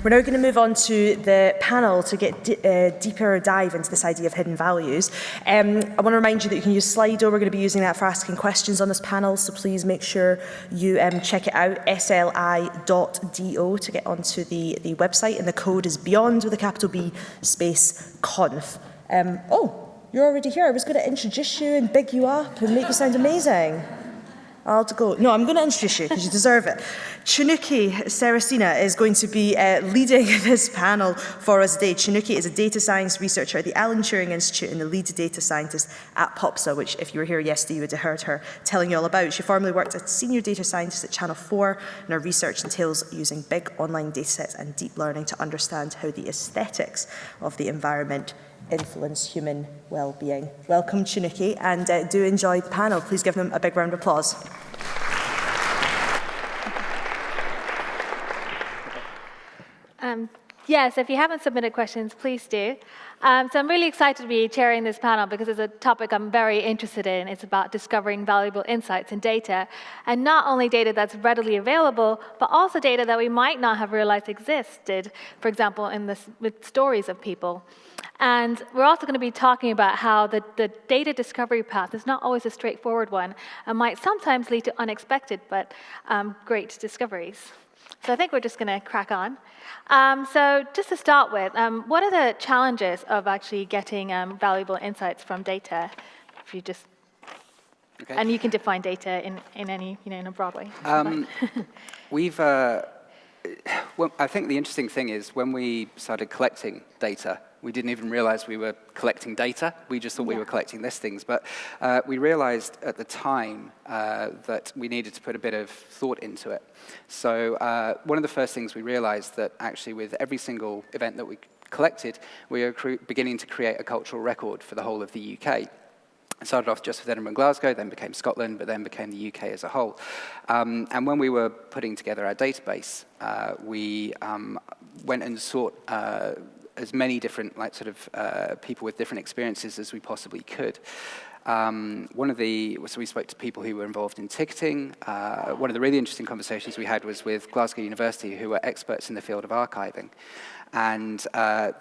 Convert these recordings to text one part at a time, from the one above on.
We're now going to move on to the panel to get deeper dive into this idea of hidden values. I want to remind you that you can use Slido. We're going to be using that for asking questions on this panel, so please make sure you check it out, sli.do, to get onto the website, and the code is beyond with a capital B space conf. Oh, you're already here. I was going to introduce you and big you up and make you sound amazing. I'll have to go. No, I'm going to introduce you because you deserve it. Chanuki Seresinhe is going to be leading this panel for us today. Chanuki is a data science researcher at the Alan Turing Institute and the lead data scientist at Popsa, which if you were here yesterday, you would have heard her telling you all about. She formerly worked as senior data scientist at Channel 4, and her research entails using big online datasets and deep learning to understand how the aesthetics of the environment influence human well-being. Welcome, Chanuki, and do enjoy the panel. Please give them a big round of applause. Yes, if you haven't submitted questions, please do. So I'm really excited to be chairing this panel because it's a topic I'm very interested in. It's about discovering valuable insights in data, and not only data that's readily available, but also data that we might not have realized existed, for example, with stories of people. And we're also going to be talking about how the data discovery path is not always a straightforward one and might sometimes lead to unexpected but great discoveries. So I think we're just going to crack on. So just to start with, what are the challenges of actually getting valuable insights from data? If you just, okay. And you can define data in any, in a broad way. Well, I think the interesting thing is when we started collecting data, we didn't even realize we were collecting data. We just thought we were collecting listings. But we realized at the time that we needed to put a bit of thought into it. So one of the first things we realized that actually with every single event that we collected, we were beginning to create a cultural record for the whole of the UK. It started off just with Edinburgh and Glasgow, then became Scotland, but then became the UK as a whole. And when we were putting together our database, we went and sought as many different people with different experiences as we possibly could. So we spoke to people who were involved in ticketing. One of the really interesting conversations we had was with Glasgow University, who were experts in the field of archiving. And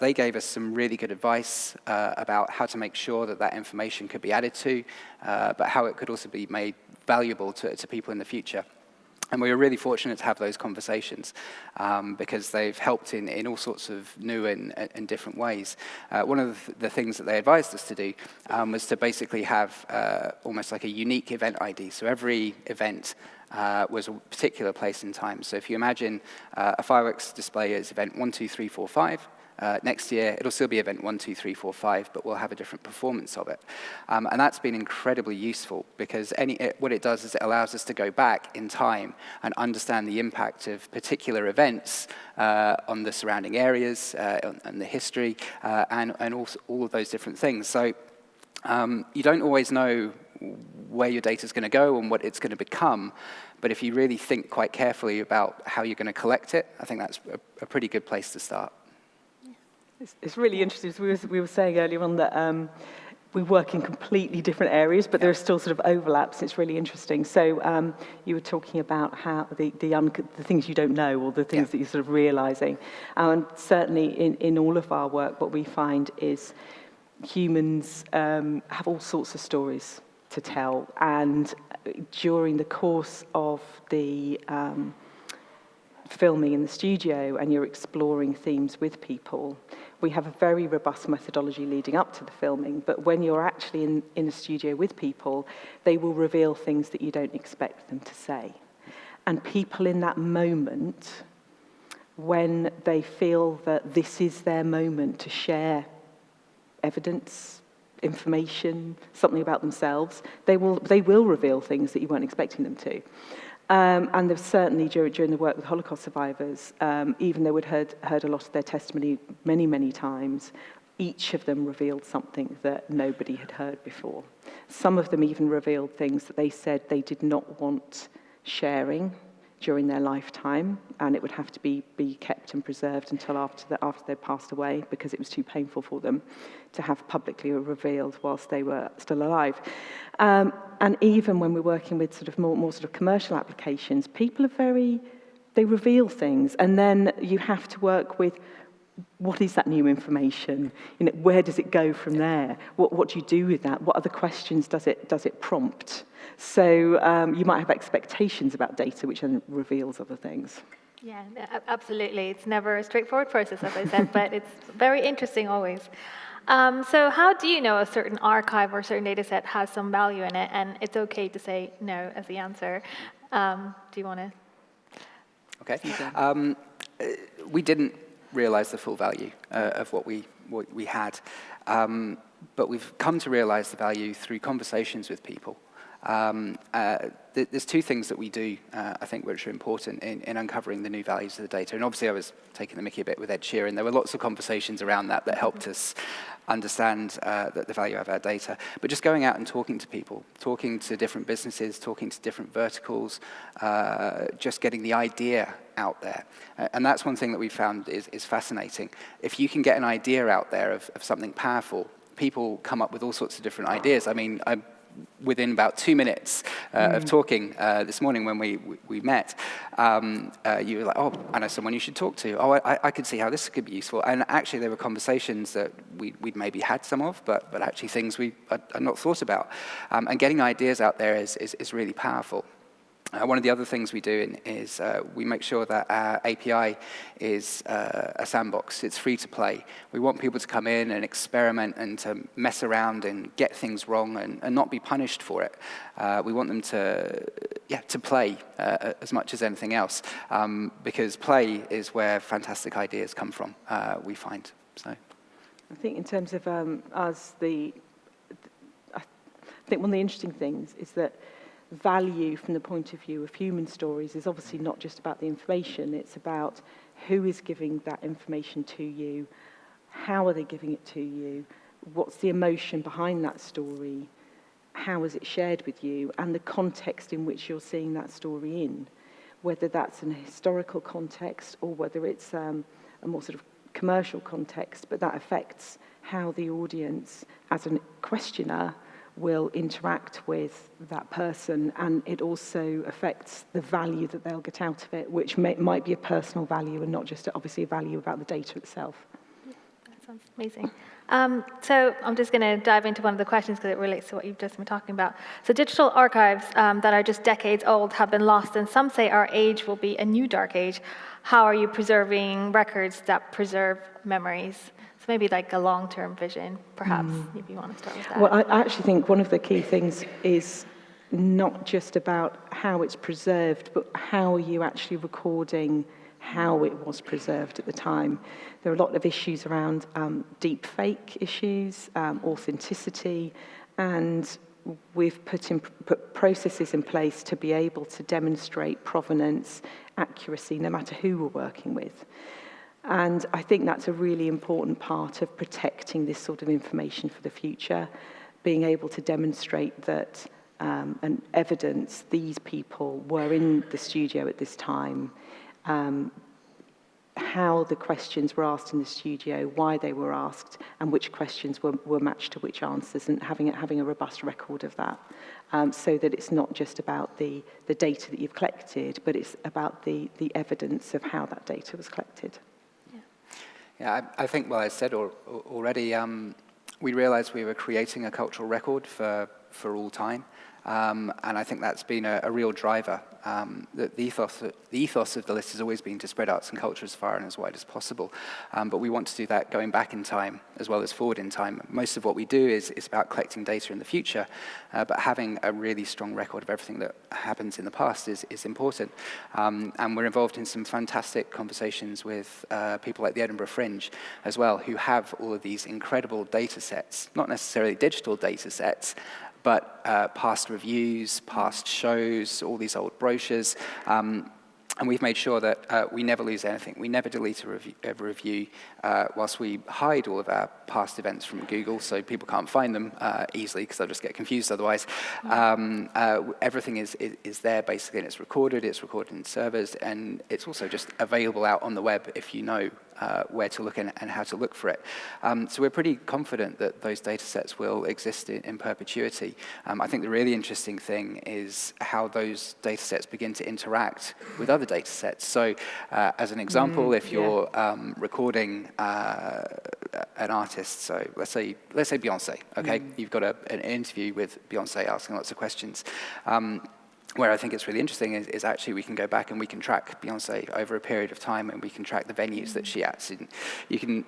they gave us some really good advice about how to make sure that information could be added to, but how it could also be made valuable to people in the future. And we were really fortunate to have those conversations because they've helped in all sorts of new and different ways. One of the things that they advised us to do was to basically have almost like a unique event ID. So every event was a particular place in time. So if you imagine a fireworks display as event 1, 2, 3, 4, 5, next year it'll still be event 1, 2, 3, 4, 5, but we'll have a different performance of it. And that's been incredibly useful because what it does is it allows us to go back in time and understand the impact of particular events on the surrounding areas, and the history, and also all of those different things. So you don't always know where your data is going to go and what it's going to become, but if you really think quite carefully about how you're going to collect it, I think that's a pretty good place to start. It's really interesting. We were saying earlier on that we work in completely different areas, but there are still sort of overlaps. It's really interesting. So you were talking about how the things you don't know, or the things that you're sort of realizing. And certainly in all of our work, what we find is humans have all sorts of stories to tell. And during the course of the filming in the studio, and you're exploring themes with people, we have a very robust methodology leading up to the filming, but when you're actually in a studio with people, they will reveal things that you don't expect them to say. And people in that moment, when they feel that this is their moment to share evidence, information, something about themselves, they will reveal things that you weren't expecting them to. And there's certainly during the work with Holocaust survivors, even though we'd heard a lot of their testimony many, many times, each of them revealed something that nobody had heard before. Some of them even revealed things that they said they did not want sharing during their lifetime, and it would have to be kept and preserved until after they'd passed away, because it was too painful for them to have publicly revealed whilst they were still alive. And even when we're working with sort of more sort of commercial applications, people are very they reveal things, and then you have to work with what is that new information? Where does it go from there? What do you do with that? What other questions does it prompt? So you might have expectations about data, which then reveals other things. Yeah, absolutely. It's never a straightforward process, as I said, but it's very interesting always. So how do you know a certain archive or a certain data set has some value in it, and it's okay to say no as the answer? Do you want to? Okay. We didn't realize the full value of what we had, but we've come to realize the value through conversations with people. There's two things that we do, I think, which are important in uncovering the new values of the data. And obviously, I was taking the mickey a bit with Ed Sheeran. There were lots of conversations around that helped us understand the value of our data. But just going out and talking to people, talking to different businesses, talking to different verticals, just getting the idea out there. And that's one thing that we found is fascinating. If you can get an idea out there of something powerful, people come up with all sorts of different ideas. I mean, within about 2 minutes of talking this morning when we met, you were like, oh, I know someone you should talk to. Oh, I could see how this could be useful. And actually, there were conversations that we'd maybe had some of, but actually things we had not thought about. And getting ideas out there is really powerful. One of the other things we do is we make sure that our API is a sandbox. It's free to play. We want people to come in and experiment and to mess around and get things wrong and not be punished for it. We want them to play as much as anything else, because play is where fantastic ideas come from, we find. So, I think in terms of us, I think one of the interesting things is that value from the point of view of human stories is obviously not just about the information, it's about who is giving that information to you, how are they giving it to you, what's the emotion behind that story, how is it shared with you, and the context in which you're seeing that story in, whether that's an historical context or whether it's a more sort of commercial context, but that affects how the audience, as a questioner, will interact with that person, and it also affects the value that they'll get out of it, which might be a personal value and not just obviously a value about the data itself. That sounds amazing. So I'm just going to dive into one of the questions because it relates to what you've just been talking about. So digital archives that are just decades old have been lost, and some say our age will be a new dark age. How are you preserving records that preserve memories? Maybe like a long-term vision, perhaps, if you want to start with that. Well, I actually think one of the key things is not just about how it's preserved, but how are you actually recording how it was preserved at the time. There are a lot of issues around deep fake issues, authenticity, and we've put processes in place to be able to demonstrate provenance, accuracy, no matter who we're working with. And I think that's a really important part of protecting this sort of information for the future, being able to demonstrate that and evidence these people were in the studio at this time, how the questions were asked in the studio, why they were asked, and which questions were matched to which answers, and having a robust record of that, so that it's not just about the data that you've collected, but it's about the evidence of how that data was collected. Yeah, I think, well, I said already, we realized we were creating a cultural record for all time. And I think that's been a real driver. The ethos of the list has always been to spread arts and culture as far and as wide as possible. But we want to do that going back in time as well as forward in time. Most of what we do is about collecting data in the future, but having a really strong record of everything that happens in the past is important. And we're involved in some fantastic conversations with people like the Edinburgh Fringe as well, who have all of these incredible data sets, not necessarily digital data sets, but past reviews, past shows, all these old brochures. And we've made sure that we never lose anything. We never delete a review, whilst we hide all of our past events from Google, so people can't find them easily, because they'll just get confused otherwise. Everything is there, basically, and it's recorded in servers, and it's also just available out on the web if you know where to look and how to look for it. So we're pretty confident that those data sets will exist in perpetuity. I think the really interesting thing is how those data sets begin to interact with other data sets. So as an example, if you're recording an artist, so let's say Beyonce, okay? You've got an interview with Beyonce asking lots of questions. Where I think it's really interesting is actually we can go back and we can track Beyonce over a period of time, and we can track the venues that she acts in. You can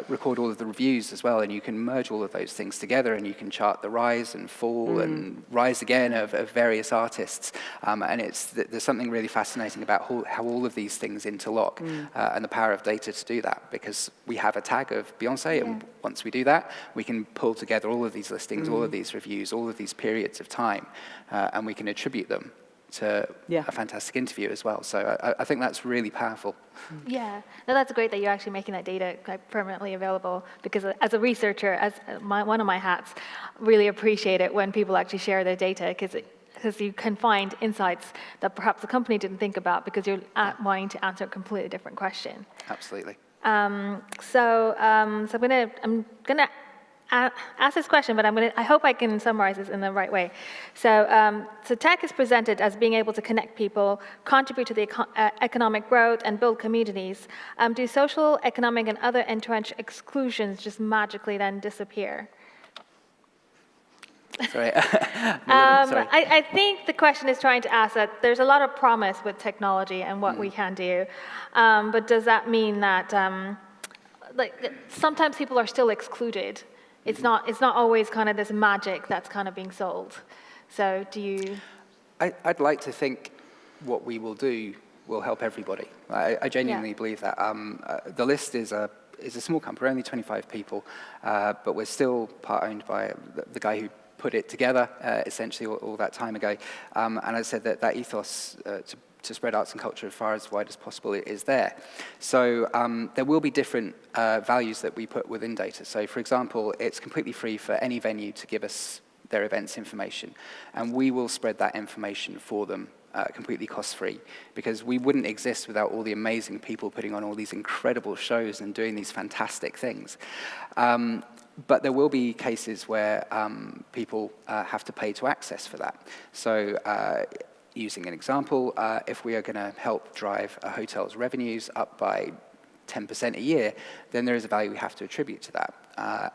record all of the reviews as well, and you can merge all of those things together, and you can chart the rise and fall and rise again of various artists. And there's something really fascinating about how all of these things interlock, and the power of data to do that, because we have a tag of Beyonce, and once we do that, we can pull together all of these listings, all of these reviews, all of these periods of time, and we can attribute them to a fantastic interview as well. So I think that's really powerful. Yeah, no, that's great that you're actually making that data permanently available, because as a researcher, as one of my hats, really appreciate it when people actually share their data, because you can find insights that perhaps the company didn't think about because you're wanting to answer a completely different question. Absolutely. So I'm gonna ask this question, but I hope I can summarize this in the right way. So tech is presented as being able to connect people, contribute to the economic growth, and build communities. Do social, economic, and other entrenched exclusions just magically then disappear? Sorry. Sorry. I think the question is trying to ask that there's a lot of promise with technology and what we can do, but does that mean that sometimes people are still excluded? It's not always kind of this magic that's kind of being sold. So do you? I'd like to think what we will do will help everybody. I genuinely believe that. The list is a small company, only 25 people, but we're still part owned by the guy who put it together essentially all that time ago. And I said that ethos to spread arts and culture as far as wide as possible is there. So there will be different values that we put within data. So for example, it's completely free for any venue to give us their events information, and we will spread that information for them completely cost-free, because we wouldn't exist without all the amazing people putting on all these incredible shows and doing these fantastic things. But there will be cases where people have to pay to access for that. So using an example, if we are going to help drive a hotel's revenues up by 10% a year, then there is a value we have to attribute to that.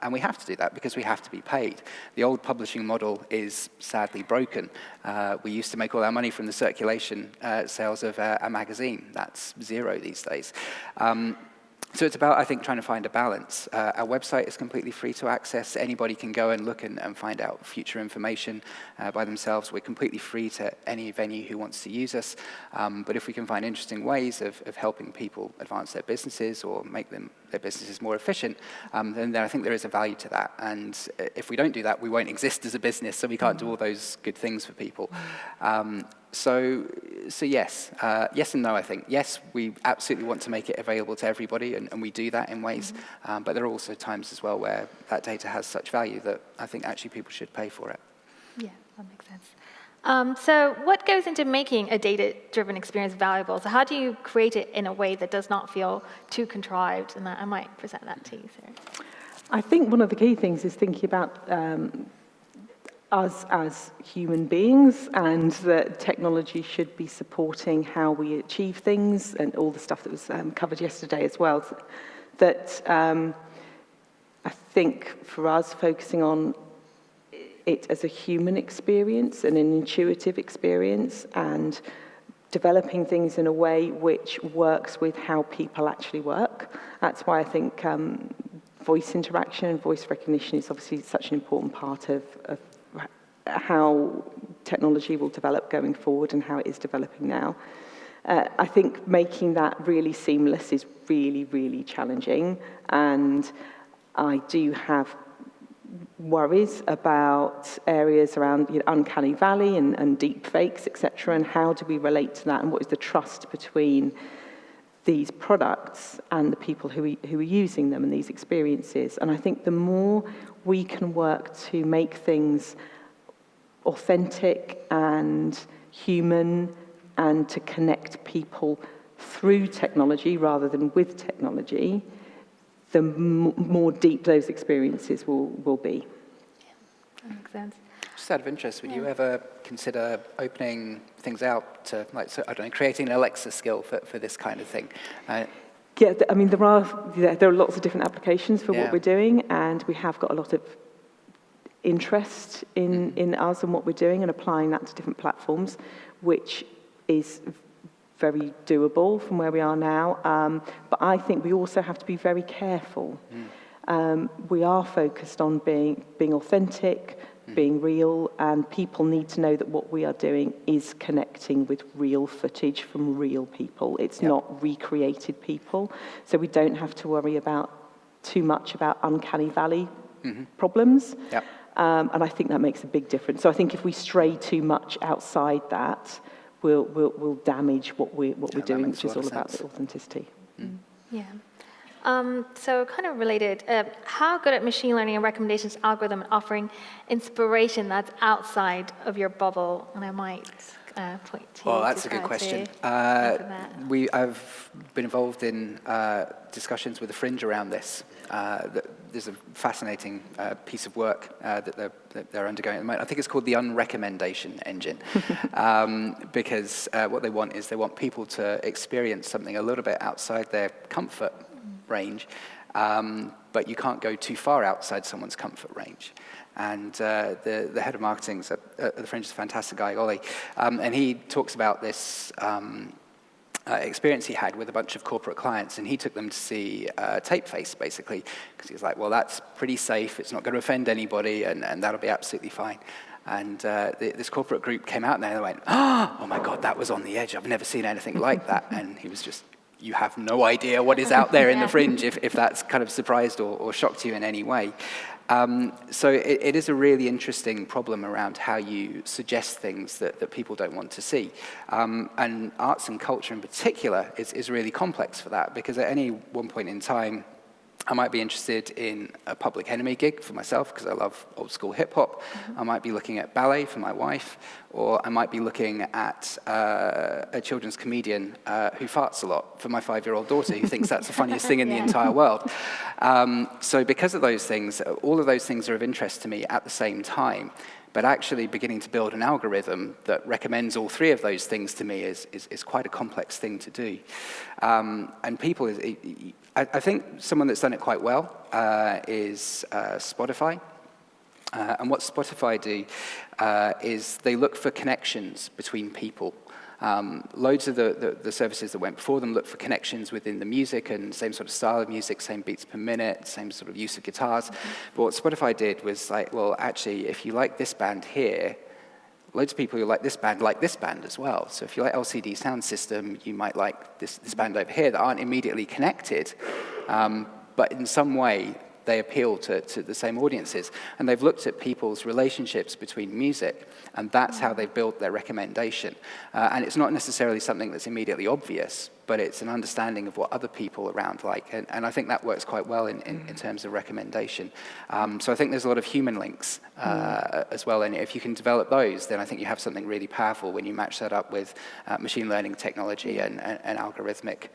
And we have to do that because we have to be paid. The old publishing model is sadly broken. We used to make all our money from the circulation sales of a magazine. That's zero these days. So it's about, I think, trying to find a balance. Our website is completely free to access. Anybody can go and look and find out future information by themselves. We're completely free to any venue who wants to use us. But if we can find interesting ways of helping people advance their businesses or make their businesses more efficient, then I think there is a value to that. And if we don't do that, we won't exist as a business, so we can't do all those good things for people. So yes. Yes and no, I think. Yes, we absolutely want to make it available to everybody, and we do that in ways. But there are also times as well where that data has such value that I think actually people should pay for it. Yeah, that makes sense. So what goes into making a data-driven experience valuable? So how do you create it in a way that does not feel too contrived? And I might present that to you, Sarah. I think one of the key things is thinking about us as human beings, and that technology should be supporting how we achieve things, and all the stuff that was covered yesterday as well. That I think for us, focusing on it as a human experience and an intuitive experience, and developing things in a way which works with how people actually work. That's why I think voice interaction and voice recognition is obviously such an important part of how technology will develop going forward and how it is developing now. I think making that really seamless is really, really challenging, and I do have worries about areas around uncanny valley and deep fakes, etc., and how do we relate to that, and what is the trust between these products and the people who are using them and these experiences. And I think the more we can work to make things authentic and human, and to connect people through technology rather than with technology, the more deep those experiences will be. That makes sense. Just out of interest, would you ever consider opening things out to, like, so, I don't know, creating an Alexa skill for this kind of thing? Yeah, I mean, there are lots of different applications for what we're doing, and we have got a lot of interest in us and what we're doing and applying that to different platforms, which is very doable from where we are now. But I think we also have to be very careful. We are focused on being authentic, being real, and people need to know that what we are doing is connecting with real footage from real people. It's not recreated people, so we don't have to worry too much about uncanny valley problems. And I think that makes a big difference. So I think if we stray too much outside that, we'll damage what we're doing, which is all about the authenticity. Yeah. So kind of related, how good at machine learning and recommendations algorithm at offering inspiration that's outside of your bubble? And I might point to you. Well, that's a good question. I've been involved in discussions with the Fringe around this. There's a fascinating piece of work that they're undergoing at the moment. I think it's called the unrecommendation engine, because what they want is they want people to experience something a little bit outside their comfort range, but you can't go too far outside someone's comfort range. And the head of marketing at the Fringe is a fantastic guy, Ollie, and he talks about this experience he had with a bunch of corporate clients, and he took them to see Tapeface, basically, because he was like, well, that's pretty safe, it's not going to offend anybody, and that'll be absolutely fine. And this corporate group came out there and they went, oh my God, that was on the edge, I've never seen anything like that. And he was just, you have no idea what is out there in the Fringe if that's kind of surprised or shocked you in any way. So it is a really interesting problem around how you suggest things that people don't want to see. And arts and culture in particular is really complex for that, because at any one point in time, I might be interested in a Public Enemy gig for myself because I love old school hip hop. I might be looking at ballet for my wife, or I might be looking at a children's comedian who farts a lot for my 5-year-old daughter who thinks that's the funniest thing in the entire world. So because of those things, all of those things are of interest to me at the same time. But actually beginning to build an algorithm that recommends all three of those things to me is quite a complex thing to do. And people, I think someone that's done it quite well is Spotify. And what Spotify do is they look for connections between people. Loads of the services that went before them looked for connections within the music and same sort of style of music, same beats per minute, same sort of use of guitars. But what Spotify did was like, well, actually, if you like this band here, loads of people who like this band as well. So if you like LCD Sound System, you might like this band over here that aren't immediately connected, but in some way, they appeal to the same audiences. And they've looked at people's relationships between music, and that's how they've built their recommendation. And it's not necessarily something that's immediately obvious, but it's an understanding of what other people around like. And I think that works quite well in terms of recommendation. So I think there's a lot of human links as well. And if you can develop those, then I think you have something really powerful when you match that up with machine learning technology and algorithmic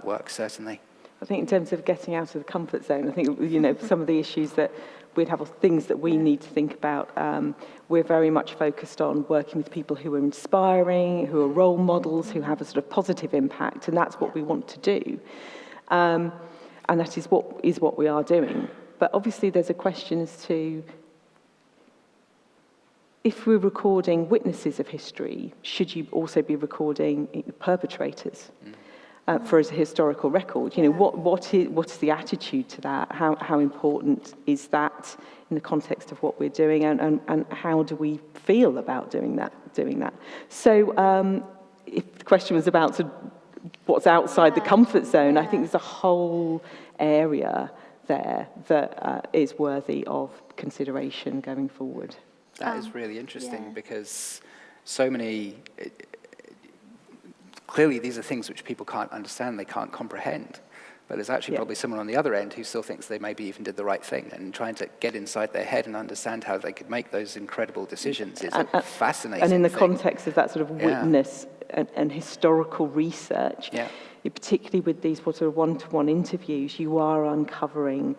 work, certainly. I think in terms of getting out of the comfort zone, I think, some of the issues that we'd have are things that we need to think about. We're very much focused on working with people who are inspiring, who are role models, who have a sort of positive impact, and that's what we want to do. And that is what we are doing. But obviously there's a question as to, if we're recording witnesses of history, should you also be recording perpetrators? For as a historical record, what is the attitude to that? How important is that in the context of what we're doing, and how do we feel about doing that? So, if the question was about sort of what's outside the comfort zone, I think there's a whole area there that is worthy of consideration going forward. That is really interesting because so many. Clearly, these are things which people can't understand, they can't comprehend. But there's actually probably someone on the other end who still thinks they maybe even did the right thing, and trying to get inside their head and understand how they could make those incredible decisions is a fascinating And in the thing. context of that sort of witness and historical research, particularly with these sort of one-to-one interviews, you are uncovering,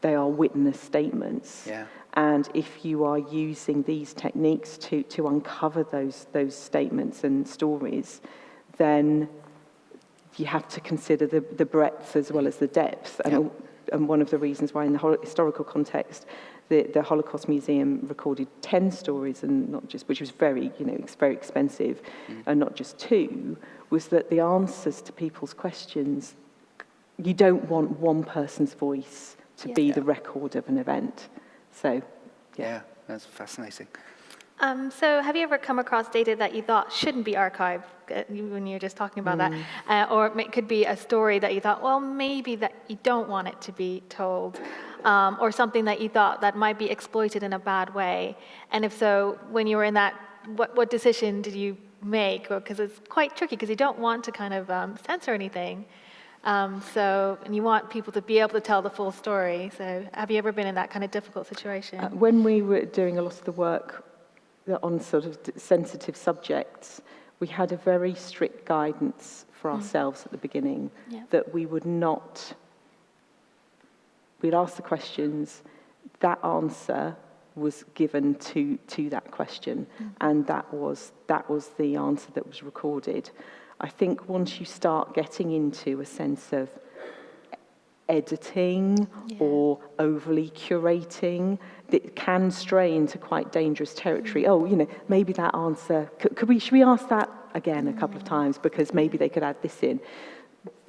they are witness statements. Yeah. And if you are using these techniques to uncover those statements and stories, then you have to consider the breadth as well as the depth. And one of the reasons why in the historical context, the Holocaust Museum recorded 10 stories, and not just, which was very, it's very expensive, and not just 2, was that the answers to people's questions, you don't want one person's voice to be the record of an event. So, yeah, that's fascinating. So have you ever come across data that you thought shouldn't be archived when you were just talking about that? Or it could be a story that you thought, well, maybe that you don't want it to be told, or something that you thought that might be exploited in a bad way. And if so, when you were in that, what decision did you make? Because it's quite tricky, because you don't want to kind of censor anything. And you want people to be able to tell the full story. So have you ever been in that kind of difficult situation? When we were doing a lot of the work on sort of sensitive subjects, we had a very strict guidance for ourselves at the beginning that we would not, we'd ask the questions, that answer was given to that question, and that was the answer that was recorded. I think once you start getting into a sense of editing or overly curating, that can stray into quite dangerous territory. Maybe that answer, should we ask that again a couple of times, because maybe they could add this in.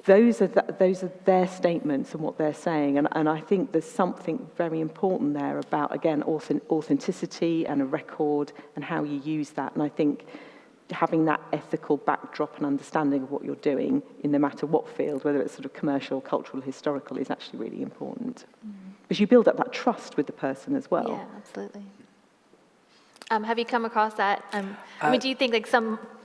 Those are their statements and what they're saying, and I think there's something very important there about, again, authenticity and a record and how you use that. And I think having that ethical backdrop and understanding of what you're doing in no matter what field, whether it's sort of commercial, cultural, historical, is actually really important. Because you build up that trust with the person as well. Yeah, absolutely. Have you come across that? Do you think like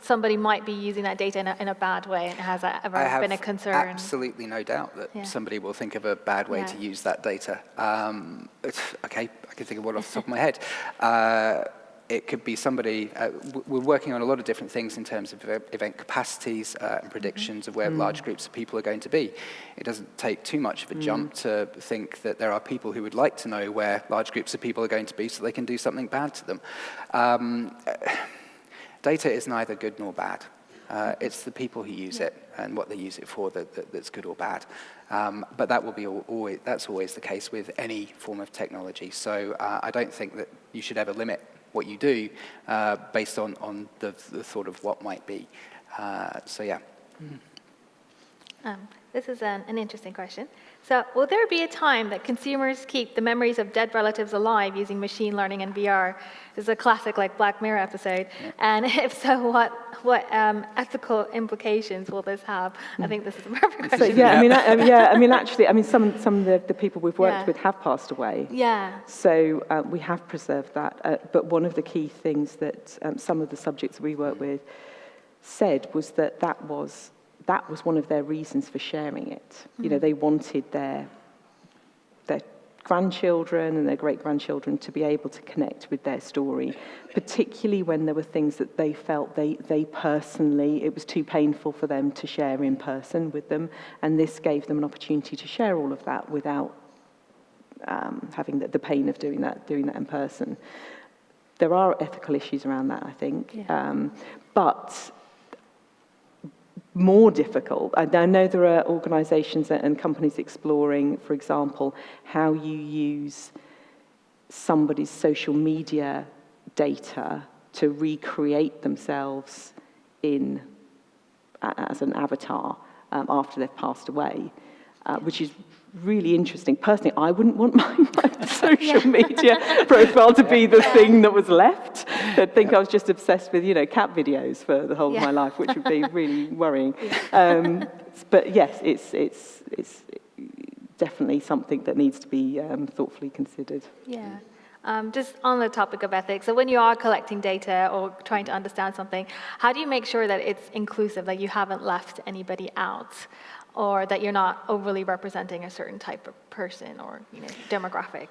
somebody might be using that data in a bad way, and has that ever been a concern? I have absolutely no doubt that somebody will think of a bad way to use that data. Okay, I can think of one off the top of my head. It could be somebody, we're working on a lot of different things in terms of event capacities and predictions of where large groups of people are going to be. It doesn't take too much of a jump to think that there are people who would like to know where large groups of people are going to be so they can do something bad to them. Data is neither good nor bad. It's the people who use it and what they use it for that's good or bad. But that will be that's always the case with any form of technology. So I don't think that you should ever limit what you do based on the thought of what might be. This is an interesting question. So, will there be a time that consumers keep the memories of dead relatives alive using machine learning and VR? This is a classic, like, Black Mirror episode. Yeah. And if so, what ethical implications will this have? I think this is a perfect question. So, some of the people we've worked with have passed away. Yeah. So we have preserved that. But one of the key things that some of the subjects we worked with said was that was one of their reasons for sharing it. They wanted their grandchildren and their great-grandchildren to be able to connect with their story, particularly when there were things that they felt they personally, it was too painful for them to share in person with them, and this gave them an opportunity to share all of that without having the pain of doing that in person. There are ethical issues around that, I think, but more difficult. I know there are organisations and companies exploring, for example, how you use somebody's social media data to recreate themselves as an avatar after they've passed away, which is really interesting. Personally, I wouldn't want my social media profile to be the thing that was left. I'd think I was just obsessed with, cat videos for the whole of my life, which would be really worrying. But yes, it's definitely something that needs to be thoughtfully considered. Yeah. Just on the topic of ethics, so when you are collecting data or trying to understand something, how do you make sure that it's inclusive, that you haven't left anybody out, or that you're not overly representing a certain type of person or demographic?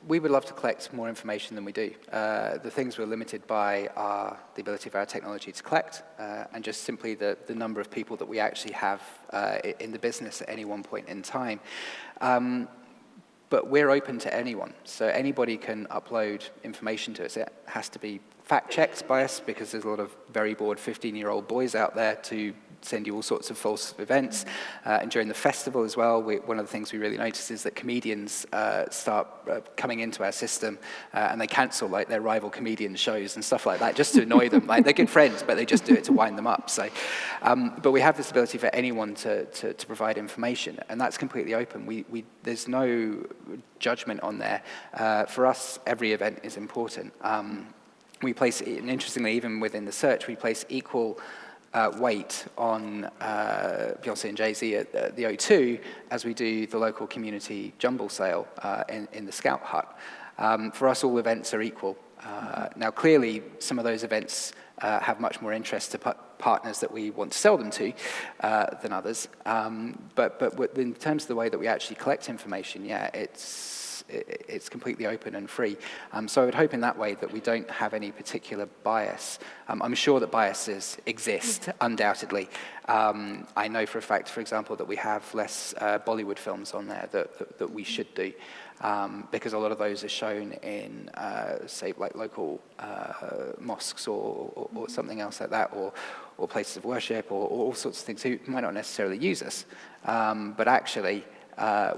we would love to collect more information than we do. The things we're limited by are the ability of our technology to collect and just simply the number of people that we actually have in the business at any one point in time. But we're open to anyone, so anybody can upload information to us. It has to be fact-checked by us because there's a lot of very bored 15-year-old boys out there to send you all sorts of false events. And during the festival as well, one of the things we really notice is that comedians start coming into our system and they cancel like their rival comedian shows and stuff like that just to annoy them. Like, they're good friends, but they just do it to wind them up. So, but we have this ability for anyone to provide information, and that's completely open. There's no judgment on there. For us, every event is important. We place, and interestingly, even within the search, we place equal weight on Beyonce and Jay-Z at the O2 as we do the local community jumble sale in the Scout Hut. For us, all events are equal. Now, clearly, some of those events have much more interest to partners that we want to sell them to than others. But in terms of the way that we actually collect information, yeah, it's completely open and free. So I would hope in that way that we don't have any particular bias. I'm sure that biases exist, undoubtedly. I know for a fact, for example, that we have less Bollywood films on there that we should do, because a lot of those are shown in, say, like local mosques or something else like that, or places of worship, or all sorts of things who might not necessarily use us, but actually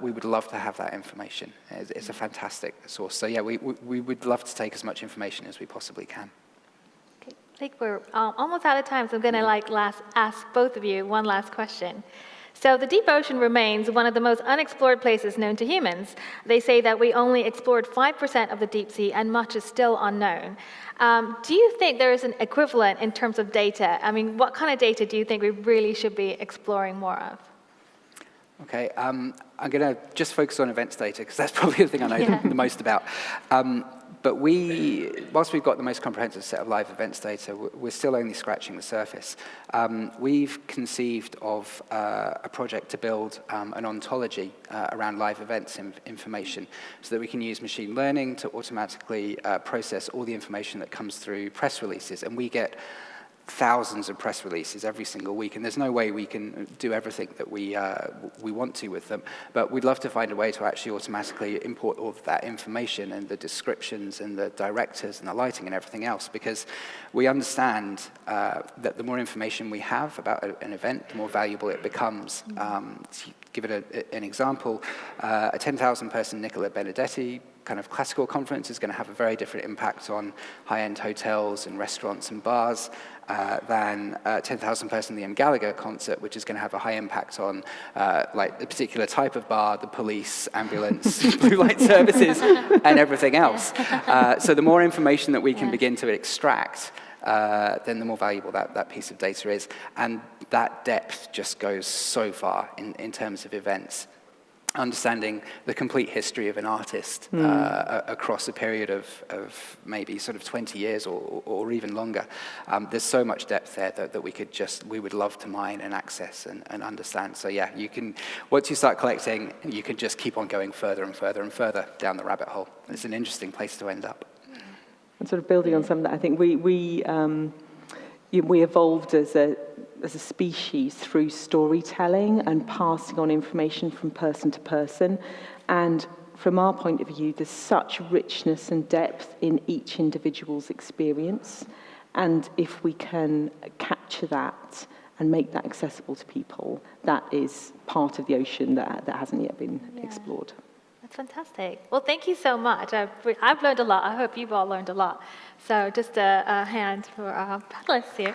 we would love to have that information. It's a fantastic source. So yeah, we would love to take as much information as we possibly can. Okay. I think we're almost out of time, so I'm going to ask both of you one last question. So the deep ocean remains one of the most unexplored places known to humans. They say that we only explored 5% of the deep sea, and much is still unknown. Do you think there is an equivalent in terms of data? I mean, what kind of data do you think we really should be exploring more of? Okay, I'm going to just focus on events data because that's probably the thing I know the most about. But whilst we've got the most comprehensive set of live events data, we're still only scratching the surface. We've conceived of a project to build an ontology around live events information so that we can use machine learning to automatically process all the information that comes through press releases. And we get thousands of press releases every single week, and there's no way we can do everything that we want to with them, but we'd love to find a way to actually automatically import all of that information and the descriptions and the directors and the lighting and everything else, because we understand that the more information we have about an event, the more valuable it becomes. To give it an example, a 10,000 person Nicola Benedetti kind of classical conference is going to have a very different impact on high-end hotels and restaurants and bars than a 10,000 person Liam Gallagher concert, which is going to have a high impact on like a particular type of bar, the police, ambulance, blue light services, and everything else. So the more information that we can begin to extract, then the more valuable that piece of data is. And that depth just goes so far in terms of events. Understanding the complete history of an artist across a period of maybe sort of 20 years or even longer. There's so much depth there that we would love to mine and access and understand. So yeah, once you start collecting, you can just keep on going further and further and further down the rabbit hole. It's an interesting place to end up. And sort of building on some of that, I think we evolved as a species through storytelling and passing on information from person to person. And from our point of view, there's such richness and depth in each individual's experience. And if we can capture that and make that accessible to people, that is part of the ocean that hasn't yet been explored. That's fantastic. Well, thank you so much. I've learned a lot. I hope you've all learned a lot. So just a hand for our panelists here.